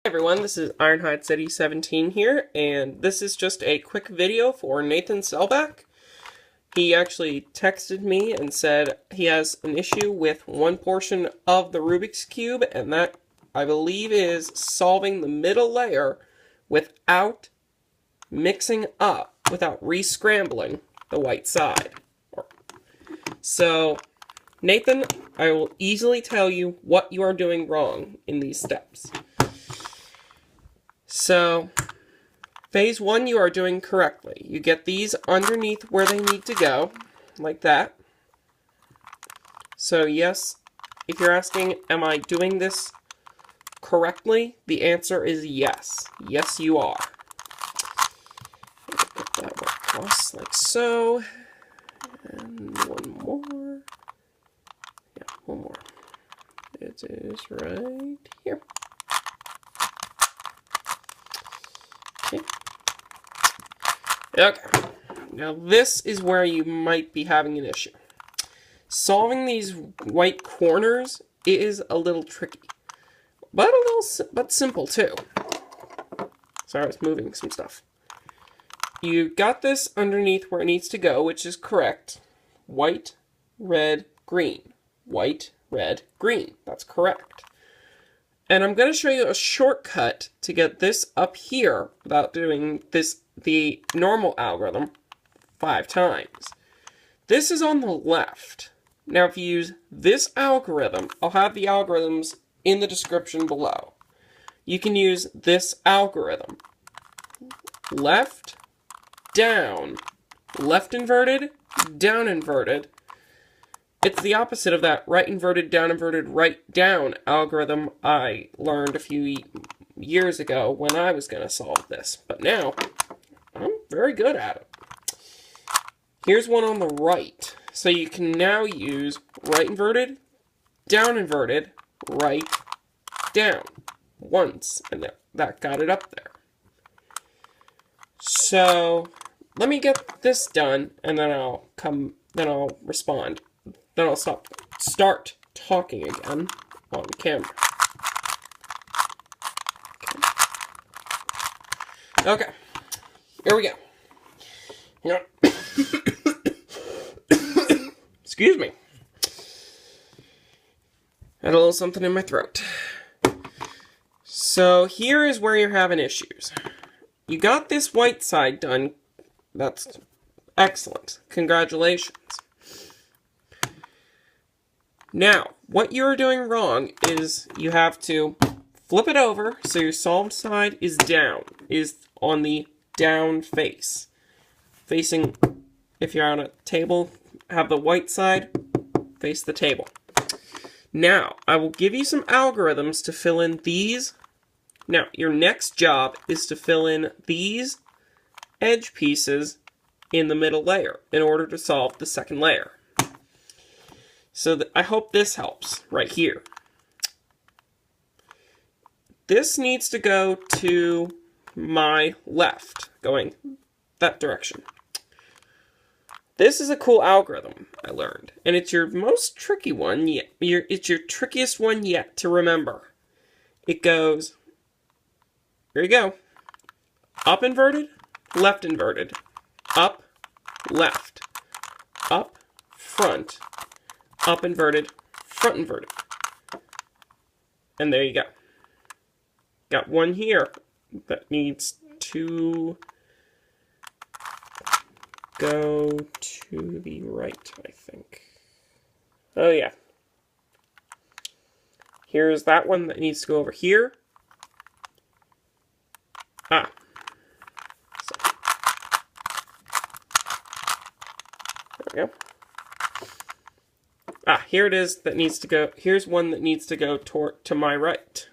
Everyone, this is Ironhide City 17 here, and this is just a quick video for Nathan Selbach. He actually texted me and said he has an issue with one portion of the Rubik's Cube, and that, I believe, is solving the middle layer without mixing up, without re-scrambling the white side. So, Nathan, I will easily tell you what you are doing wrong in these steps. So, phase 1 you are doing correctly. You get these underneath where they need to go, like that. So yes, if you're asking, am I doing this correctly? The answer is yes. Yes, you are. Get that across like so. And one more. Yeah, one more. It is right here. Okay, now this is where you might be having an issue. Solving these white corners is a little tricky, but simple too. Sorry, I was moving some stuff. You got this underneath where it needs to go, which is correct. White, red, green. White, red, green. That's correct. And I'm going to show you a shortcut to get this up here without doing the normal algorithm 5 times. This is on the left. Now if you use this algorithm, I'll have the algorithms in the description below. You can use this algorithm. Left, down, left inverted, down inverted. It's the opposite of that right inverted, right down algorithm I learned a few years ago when I was going to solve this. But now, I'm very good at it. Here's one on the right. So you can now use right inverted, right, down. Once, and that got it up there. So, let me get this done, and then I'll respond. Then I'll start talking again on camera. Okay, here we go. Excuse me. Had a little something in my throat. So here is where you're having issues. You got this white side done. That's excellent. Congratulations. Now, what you're doing wrong is you have to flip it over so your solved side is down, is on the down face. Facing, if you're on a table, have the white side face the table. Now, I will give you some algorithms to fill in these. Now, your next job is to fill in these edge pieces in the middle layer in order to solve the second layer. So I hope this helps right here. This needs to go to my left, going that direction. This is a cool algorithm I learned, and it's your most tricky one yet. It's your trickiest one yet to remember. It goes, here you go, up inverted, left inverted, up, left, up, front, up inverted, front inverted. And there you go. Got one here that needs to go to the right, I think. Oh yeah. Here's that one that needs to go over here. Ah. So. There we go. Ah, here it is that needs to go. Here's one that needs to go to my right.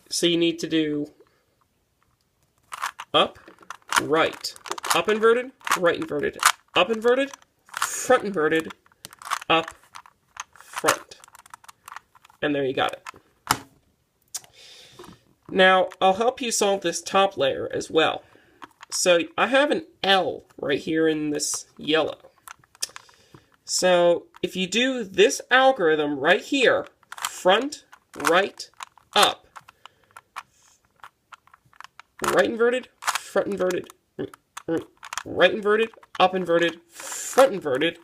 So you need to do up, right, up inverted, right inverted, up inverted, front inverted, up, front. And there you got it. Now, I'll help you solve this top layer as well. So I have an L right here in this yellow. So if you do this algorithm right here, front, right, up. Right inverted, front inverted, right inverted, up inverted, front inverted.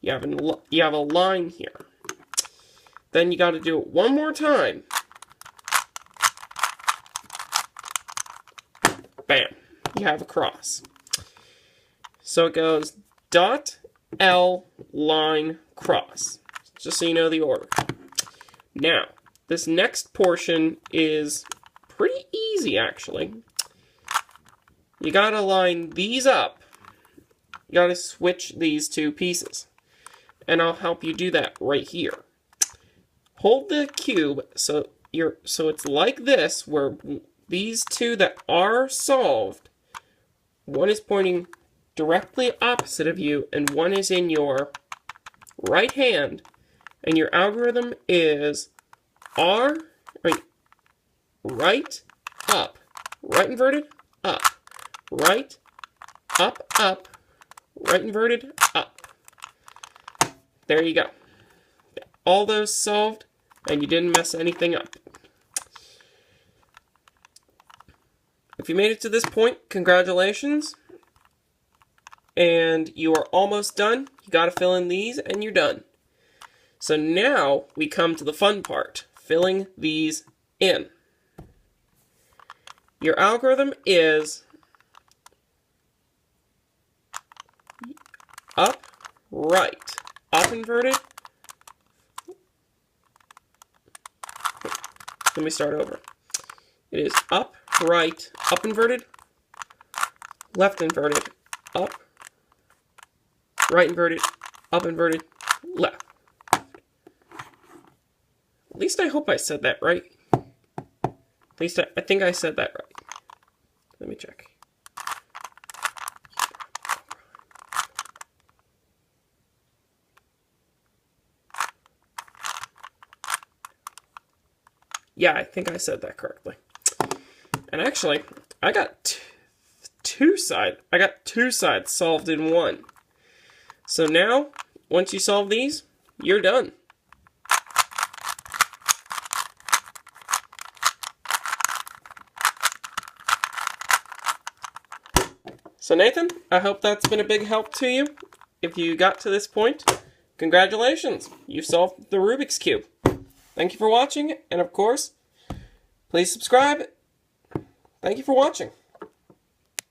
You have a line here. Then you got to do it one more time. Bam. You have a cross. So it goes dot, L, line, cross. Just so you know the order. Now, this next portion is pretty easy, actually. You gotta line these up. You gotta switch these two pieces. And I'll help you do that right here. Hold the cube so it's like this, where these two that are solved, one is pointing directly opposite of you, and one is in your right hand, and your algorithm is right, up, right inverted, up, right, up, right inverted, up. There you go. All those solved, and you didn't mess anything up. If you made it to this point, congratulations. And you are almost done. You gotta fill in these, and you're done. So now we come to the fun part, filling these in. Your algorithm is up, right, up inverted. Let me start over. It is up, right, up inverted, left inverted, up, right inverted, up inverted, left. At least I hope I said that right. At least I think I said that right. Let me check. Yeah, I think I said that correctly. And actually, I got two sides solved in one. So now, once you solve these, you're done. So Nathan, I hope that's been a big help to you. If you got to this point, congratulations, you've solved the Rubik's Cube. Thank you for watching, and of course, please subscribe. Thank you for watching.